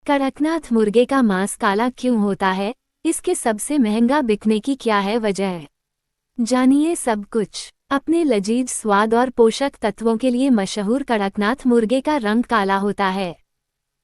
कड़कनाथ मुर्गे का मांस काला क्यों होता है? इसके सबसे महंगा बिकने की क्या है वजह? जानिए सब कुछ। अपने लजीज स्वाद और पोषक तत्वों के लिए मशहूर कड़कनाथ मुर्गे का रंग काला होता है।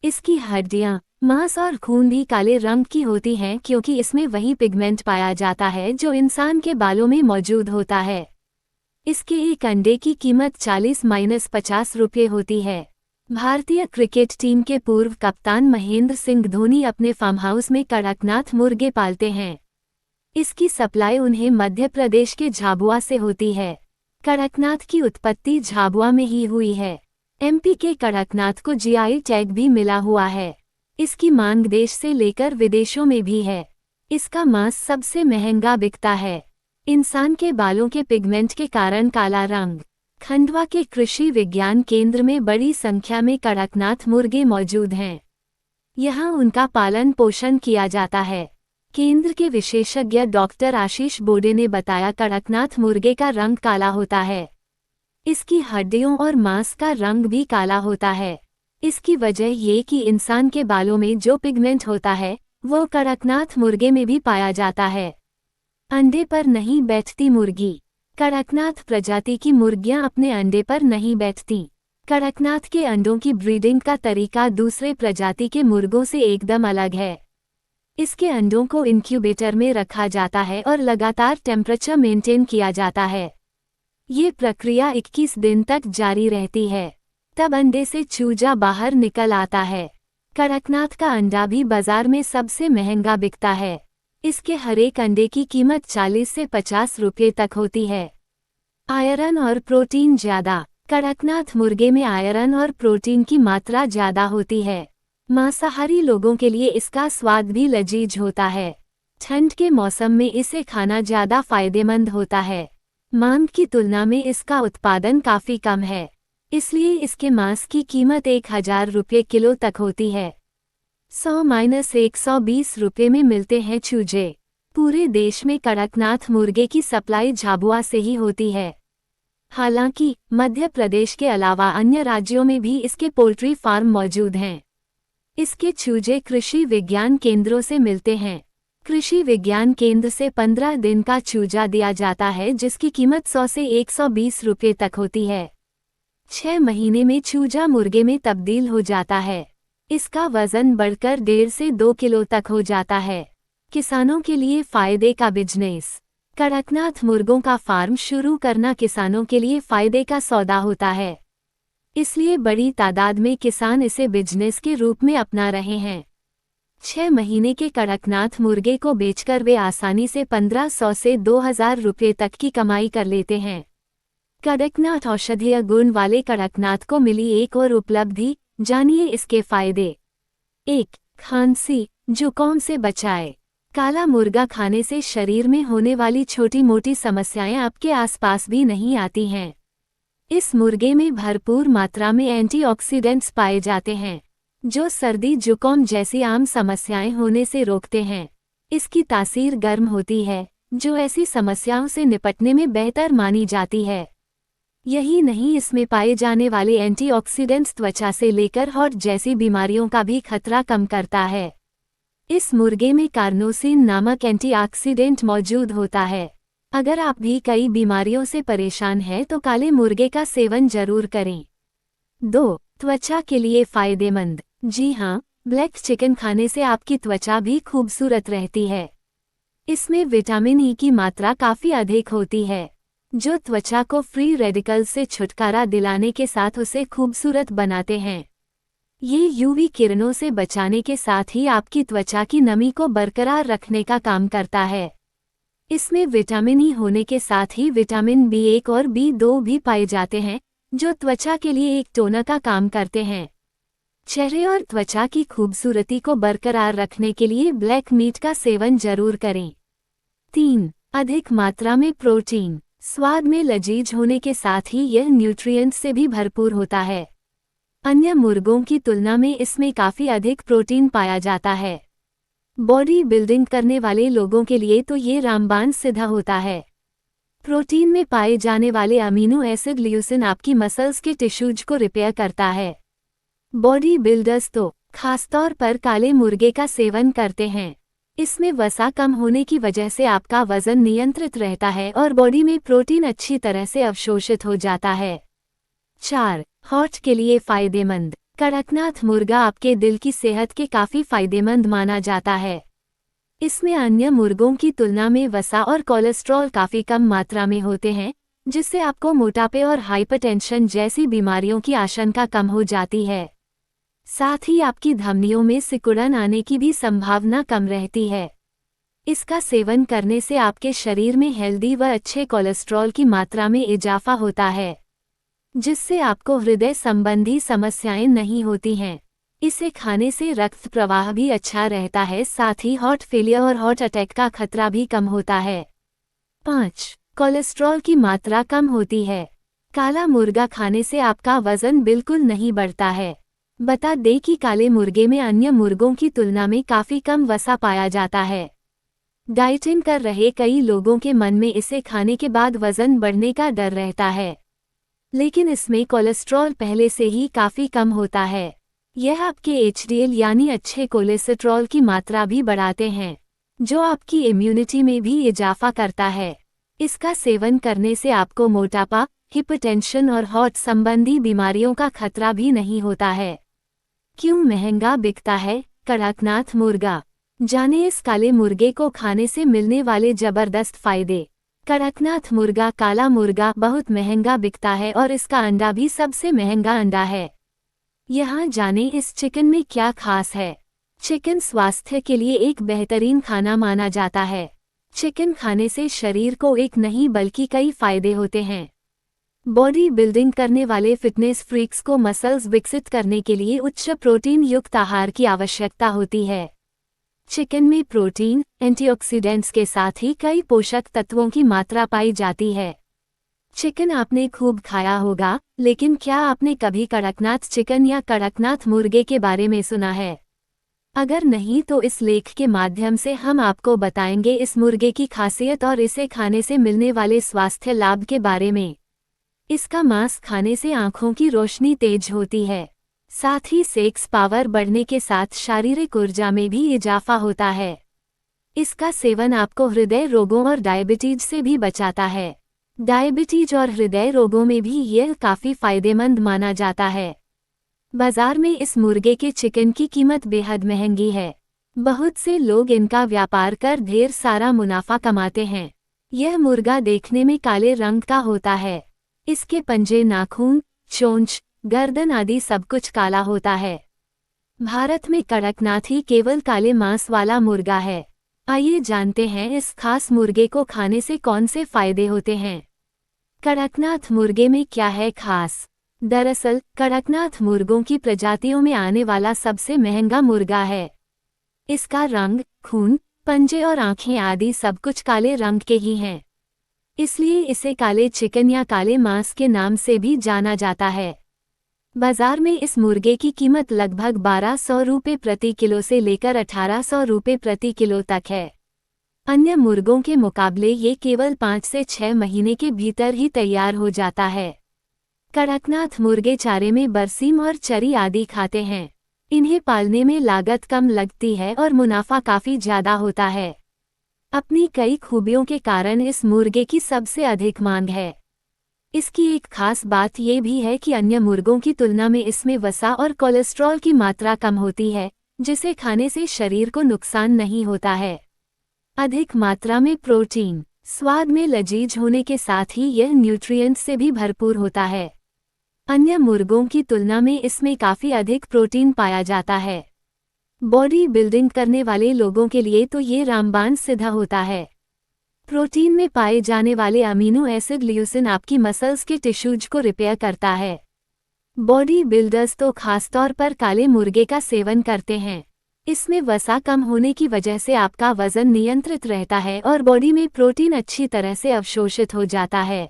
इसकी हड्डियां, मांस और खून भी काले रंग की होती हैं क्योंकि इसमें वही पिगमेंट पाया जाता है जो इंसान के बालों में मौजूद होता है। इसके एक अंडे की कीमत 40-50 रुपये होती है। भारतीय क्रिकेट टीम के पूर्व कप्तान महेंद्र सिंह धोनी अपने फार्म हाउस में कड़कनाथ मुर्गे पालते हैं। इसकी सप्लाई उन्हें मध्य प्रदेश के झाबुआ से होती है। कड़कनाथ की उत्पत्ति झाबुआ में ही हुई है। एमपी के कड़कनाथ को जीआई टैग भी मिला हुआ है। इसकी मांग देश से लेकर विदेशों में भी है। इसका मांस सबसे महंगा बिकता है। इंसान के बालों के पिगमेंट के कारण काला रंग। खंडवा के कृषि विज्ञान केंद्र में बड़ी संख्या में कड़कनाथ मुर्गे मौजूद हैं। यहाँ उनका पालन पोषण किया जाता है। केंद्र के विशेषज्ञ डॉक्टर आशीष बोडे ने बताया कड़कनाथ मुर्गे का रंग काला होता है। इसकी हड्डियों और मांस का रंग भी काला होता है। इसकी वजह ये कि इंसान के बालों में जो पिगमेंट होता है वो कड़कनाथ मुर्गे में भी पाया जाता है। अंडे पर नहीं बैठती मुर्गी। कड़कनाथ प्रजाति की मुर्गियां अपने अंडे पर नहीं बैठती। कड़कनाथ के अंडों की ब्रीडिंग का तरीका दूसरे प्रजाति के मुर्गों से एकदम अलग है। इसके अंडों को इंक्यूबेटर में रखा जाता है और लगातार टेम्परेचर मेंटेन किया जाता है। ये प्रक्रिया 21 दिन तक जारी रहती है। तब अंडे से चूजा बाहर निकल आता है। कड़कनाथ का अंडा भी बाजार में सबसे महंगा बिकता है। इसके हर एक अंडे की कीमत 40 से 50 रुपये तक होती है। आयरन और प्रोटीन ज्यादा। कड़कनाथ मुर्गे में आयरन और प्रोटीन की मात्रा ज्यादा होती है। मांसाहारी लोगों के लिए इसका स्वाद भी लजीज होता है। ठंड के मौसम में इसे खाना ज्यादा फायदेमंद होता है। मांग की तुलना में इसका उत्पादन काफी कम है, इसलिए इसके मांस की कीमत 1000 रुपये किलो तक होती है। 100-120 रुपये में मिलते हैं चूजे। पूरे देश में कड़कनाथ मुर्गे की सप्लाई झाबुआ से ही होती है। हालांकि मध्य प्रदेश के अलावा अन्य राज्यों में भी इसके पोल्ट्री फार्म मौजूद हैं। इसके चूजे कृषि विज्ञान केंद्रों से मिलते हैं। कृषि विज्ञान केंद्र से 15 दिन का चूजा दिया जाता है जिसकी कीमत 100 से 120 रुपये तक होती है। 6 महीने में चूजा मुर्गे में तब्दील हो जाता है। इसका वजन बढ़कर 1.5 से 2 किलो तक हो जाता है। किसानों के लिए फायदे का बिजनेस। कड़कनाथ मुर्गों का फार्म शुरू करना किसानों के लिए फायदे का सौदा होता है, इसलिए बड़ी तादाद में किसान इसे बिजनेस के रूप में अपना रहे हैं। 6 महीने के कड़कनाथ मुर्गे को बेचकर वे आसानी से 1500 से 2000 रुपये तक की कमाई कर लेते हैं। कड़कनाथ औषधीय गुण वाले कड़कनाथ को मिली एक और उपलब्धि, जानिए इसके फायदे। 1. खांसी जुकाम से बचाए। काला मुर्गा खाने से शरीर में होने वाली छोटी मोटी समस्याएं आपके आसपास भी नहीं आती हैं। इस मुर्गे में भरपूर मात्रा में एंटीऑक्सीडेंट्स पाए जाते हैं जो सर्दी जुकाम जैसी आम समस्याएं होने से रोकते हैं। इसकी तासीर गर्म होती है जो ऐसी समस्याओं से निपटने में बेहतर मानी जाती है। यही नहीं, इसमें पाए जाने वाले एंटीऑक्सीडेंट्स त्वचा से लेकर हार्ट जैसी बीमारियों का भी खतरा कम करता है। इस मुर्गे में कार्नोसिन नामक एंटीऑक्सीडेंट मौजूद होता है। अगर आप भी कई बीमारियों से परेशान हैं तो काले मुर्गे का सेवन जरूर करें। 2. त्वचा के लिए फायदेमंद। जी हाँ, ब्लैक चिकन खाने से आपकी त्वचा भी खूबसूरत रहती है। इसमें विटामिन ई की मात्रा काफ़ी अधिक होती है जो त्वचा को फ्री रेडिकल से छुटकारा दिलाने के साथ उसे खूबसूरत बनाते हैं। ये यूवी किरणों से बचाने के साथ ही आपकी त्वचा की नमी को बरकरार रखने का काम करता है। इसमें विटामिन ई होने के साथ ही विटामिन B1 और B2 भी पाए जाते हैं जो त्वचा के लिए एक टोनर का काम करते हैं। चेहरे और त्वचा की खूबसूरती को बरकरार रखने के लिए ब्लैक मीट का सेवन जरूर करें। 3. अधिक मात्रा में प्रोटीन। स्वाद में लजीज होने के साथ ही यह न्यूट्रिएंट्स से भी भरपूर होता है। अन्य मुर्गों की तुलना में इसमें काफ़ी अधिक प्रोटीन पाया जाता है। बॉडी बिल्डिंग करने वाले लोगों के लिए तो ये रामबाण सिद्ध होता है। प्रोटीन में पाए जाने वाले अमीनो एसिड ल्यूसिन आपकी मसल्स के टिश्यूज को रिपेयर करता है। बॉडी बिल्डर्स तो खासतौर पर काले मुर्गे का सेवन करते हैं। इसमें वसा कम होने की वजह से आपका वजन नियंत्रित रहता है और बॉडी में प्रोटीन अच्छी तरह से अवशोषित हो जाता है। 4. हार्ट के लिए फायदेमंद। कड़कनाथ मुर्गा आपके दिल की सेहत के काफी फायदेमंद माना जाता है। इसमें अन्य मुर्गों की तुलना में वसा और कोलेस्ट्रॉल काफी कम मात्रा में होते हैं, जिससे आपको मोटापे और हाइपरटेंशन जैसी बीमारियों की आशंका कम हो जाती है। साथ ही आपकी धमनियों में सिकुड़न आने की भी संभावना कम रहती है। इसका सेवन करने से आपके शरीर में हेल्दी व अच्छे कोलेस्ट्रॉल की मात्रा में इजाफा होता है, जिससे आपको हृदय संबंधी समस्याएं नहीं होती हैं। इसे खाने से रक्त प्रवाह भी अच्छा रहता है, साथ ही हार्ट फेलियर और हार्ट अटैक का खतरा भी कम होता है। 5. कोलेस्ट्रॉल की मात्रा कम होती है। काला मुर्गा खाने से आपका वजन बिल्कुल नहीं बढ़ता है। बता दें कि काले मुर्गे में अन्य मुर्गों की तुलना में काफी कम वसा पाया जाता है। डाइटिंग कर रहे कई लोगों के मन में इसे खाने के बाद वजन बढ़ने का डर रहता है, लेकिन इसमें कोलेस्ट्रॉल पहले से ही काफी कम होता है। यह आपके एचडीएल यानी अच्छे कोलेस्ट्रॉल की मात्रा भी बढ़ाते हैं, जो आपकी इम्यूनिटी में भी इजाफा करता है। इसका सेवन करने से आपको मोटापा, हिपरटेंशन और हार्ट संबंधी बीमारियों का खतरा भी नहीं होता है। क्यों महंगा बिकता है कड़कनाथ मुर्गा? जाने इस काले मुर्गे को खाने से मिलने वाले जबरदस्त फायदे। कड़कनाथ मुर्गा काला मुर्गा बहुत महंगा बिकता है और इसका अंडा भी सबसे महंगा अंडा है। यहाँ जाने इस चिकन में क्या खास है। चिकन स्वास्थ्य के लिए एक बेहतरीन खाना माना जाता है। चिकन खाने से शरीर को एक नहीं बल्कि कई फायदे होते हैं। बॉडी बिल्डिंग करने वाले फिटनेस फ्रीक्स को मसल्स विकसित करने के लिए उच्च प्रोटीन युक्त आहार की आवश्यकता होती है। चिकन में प्रोटीन, एंटीऑक्सीडेंट्स के साथ ही कई पोषक तत्वों की मात्रा पाई जाती है। चिकन आपने खूब खाया होगा, लेकिन क्या आपने कभी कड़कनाथ चिकन या कड़कनाथ मुर्गे के बारे में सुना है? अगर नहीं तो इस लेख के माध्यम से हम आपको बताएंगे इस मुर्गे की खासियत और इसे खाने से मिलने वाले स्वास्थ्य लाभ के बारे में। इसका मांस खाने से आंखों की रोशनी तेज होती है, साथ ही सेक्स पावर बढ़ने के साथ शारीरिक ऊर्जा में भी इजाफा होता है। इसका सेवन आपको हृदय रोगों और डायबिटीज से भी बचाता है। डायबिटीज और हृदय रोगों में भी यह काफी फायदेमंद माना जाता है। बाजार में इस मुर्गे के चिकन की कीमत बेहद महंगी है। बहुत से लोग इनका व्यापार कर ढेर सारा मुनाफा कमाते हैं। यह मुर्गा देखने में काले रंग का होता है। इसके पंजे, नाखून, चोंच, गर्दन आदि सब कुछ काला होता है। भारत में कड़कनाथ ही केवल काले मांस वाला मुर्गा है। आइए जानते हैं इस खास मुर्गे को खाने से कौन से फायदे होते हैं। कड़कनाथ मुर्गे में क्या है खास? दरअसल कड़कनाथ मुर्गों की प्रजातियों में आने वाला सबसे महंगा मुर्गा है। इसका रंग, खून, पंजे और आंखें आदि सब कुछ काले रंग के ही हैं। इसलिए इसे काले चिकन या काले मांस के नाम से भी जाना जाता है। बाजार में इस मुर्गे की कीमत लगभग 1200 रुपये प्रति किलो से लेकर 1800 रुपये प्रति किलो तक है। अन्य मुर्गों के मुकाबले ये केवल 5 से 6 महीने के भीतर ही तैयार हो जाता है। कड़कनाथ मुर्गे चारे में बरसीम और चरी आदि खाते हैं। इन्हें पालने में लागत कम लगती है और मुनाफा काफी ज्यादा होता है। अपनी कई खूबियों के कारण इस मुर्गे की सबसे अधिक मांग है। इसकी एक खास बात ये भी है कि अन्य मुर्गों की तुलना में इसमें वसा और कोलेस्ट्रॉल की मात्रा कम होती है, जिसे खाने से शरीर को नुकसान नहीं होता है। अधिक मात्रा में प्रोटीन, स्वाद में लजीज होने के साथ ही यह न्यूट्रिएंट से भी भरपूर होता है। अन्य मुर्गों की तुलना में इसमें काफी अधिक प्रोटीन पाया जाता है। बॉडी बिल्डिंग करने वाले लोगों के लिए तो ये रामबाण सिद्ध होता है। प्रोटीन में पाए जाने वाले अमीनो एसिड ल्यूसिन आपकी मसल्स के टिश्यूज को रिपेयर करता है। बॉडी बिल्डर्स तो खासतौर पर काले मुर्गे का सेवन करते हैं। इसमें वसा कम होने की वजह से आपका वजन नियंत्रित रहता है और बॉडी में प्रोटीन अच्छी तरह से अवशोषित हो जाता है।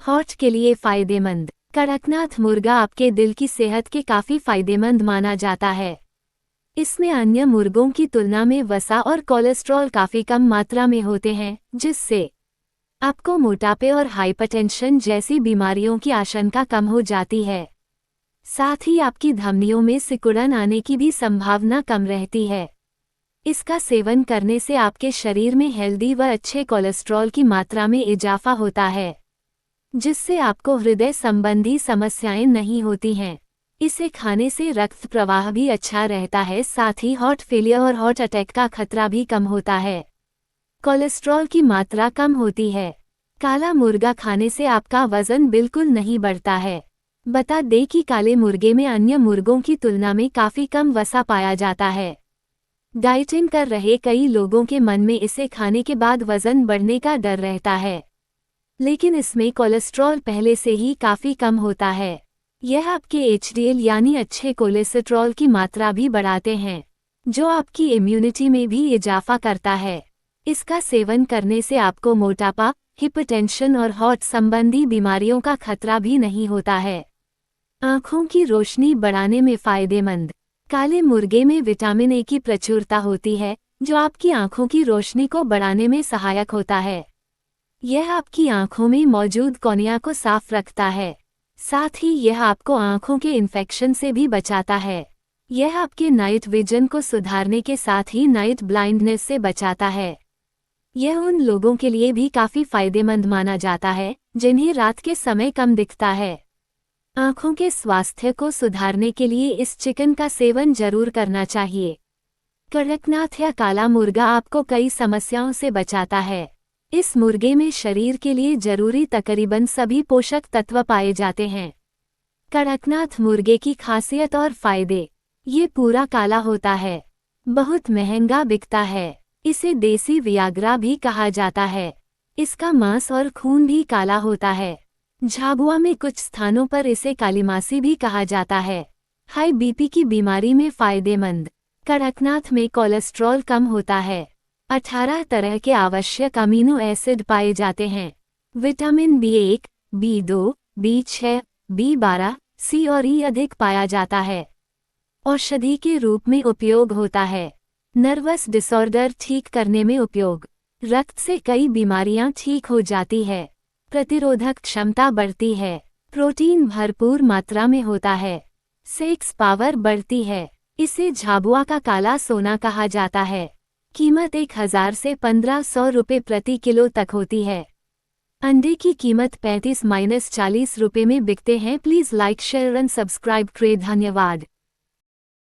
हार्ट के लिए फायदेमंद। कड़कनाथ मुर्गा आपके दिल की सेहत के काफी फायदेमंद माना जाता है। इसमें अन्य मुर्गों की तुलना में वसा और कोलेस्ट्रॉल काफी कम मात्रा में होते हैं, जिससे आपको मोटापे और हाइपरटेंशन जैसी बीमारियों की आशंका कम हो जाती है। साथ ही आपकी धमनियों में सिकुड़न आने की भी संभावना कम रहती है। इसका सेवन करने से आपके शरीर में हेल्दी व अच्छे कोलेस्ट्रॉल की मात्रा में इजाफा होता है, जिससे आपको हृदय संबंधी समस्याएं नहीं होती हैं। इसे खाने से रक्त प्रवाह भी अच्छा रहता है, साथ ही हार्ट फेलियर और हार्ट अटैक का खतरा भी कम होता है। कोलेस्ट्रॉल की मात्रा कम होती है। काला मुर्गा खाने से आपका वजन बिल्कुल नहीं बढ़ता है। बता दें कि काले मुर्गे में अन्य मुर्गों की तुलना में काफ़ी कम वसा पाया जाता है। डाइटिंग कर रहे कई लोगों के मन में इसे खाने के बाद वजन बढ़ने का डर रहता है, लेकिन इसमें कोलेस्ट्रॉल पहले से ही काफ़ी कम होता है। यह आपके एचडीएल यानी अच्छे कोलेस्ट्रॉल की मात्रा भी बढ़ाते हैं, जो आपकी इम्यूनिटी में भी इजाफा करता है। इसका सेवन करने से आपको मोटापा, हिपरटेंशन और हार्ट संबंधी बीमारियों का खतरा भी नहीं होता है। आँखों की रोशनी बढ़ाने में फ़ायदेमंद। काले मुर्गे में विटामिन ए की प्रचुरता होती है, जो आपकी आँखों की रोशनी को बढ़ाने में सहायक होता है। यह आपकी आँखों में मौजूद कॉर्निया को साफ रखता है, साथ ही यह आपको आँखों के इन्फेक्शन से भी बचाता है। यह आपके नाइट विजन को सुधारने के साथ ही नाइट ब्लाइंडनेस से बचाता है। यह उन लोगों के लिए भी काफ़ी फायदेमंद माना जाता है जिन्हें रात के समय कम दिखता है। आँखों के स्वास्थ्य को सुधारने के लिए इस चिकन का सेवन जरूर करना चाहिए। कड़कनाथ या काला मुर्गा आपको कई समस्याओं से बचाता है। इस मुर्गे में शरीर के लिए जरूरी तकरीबन सभी पोषक तत्व पाए जाते हैं। कड़कनाथ मुर्गे की खासियत और फायदे। ये पूरा काला होता है, बहुत महंगा बिकता है। इसे देसी वियाग्रा भी कहा जाता है। इसका मांस और खून भी काला होता है। झाबुआ में कुछ स्थानों पर इसे कालीमासी भी कहा जाता है। हाई बीपी की बीमारी में फायदेमंद। कड़कनाथ में कोलेस्ट्रॉल कम होता है। 18 तरह के आवश्यक अमीनो एसिड पाए जाते हैं। Vitamin B1, B2, B6, B12, C और E अधिक पाया जाता है। औषधि के रूप में उपयोग होता है। नर्वस डिसऑर्डर ठीक करने में उपयोग। रक्त से कई बीमारियां ठीक हो जाती है। प्रतिरोधक क्षमता बढ़ती है। प्रोटीन भरपूर मात्रा में होता है। सेक्स पावर बढ़ती है। इसे झाबुआ का काला सोना कहा जाता है। कीमत 1000 से 1500 रुपये प्रति किलो तक होती है। अंडे की कीमत 35-40 रुपये में बिकते हैं। Please like, share and subscribe करें। धन्यवाद।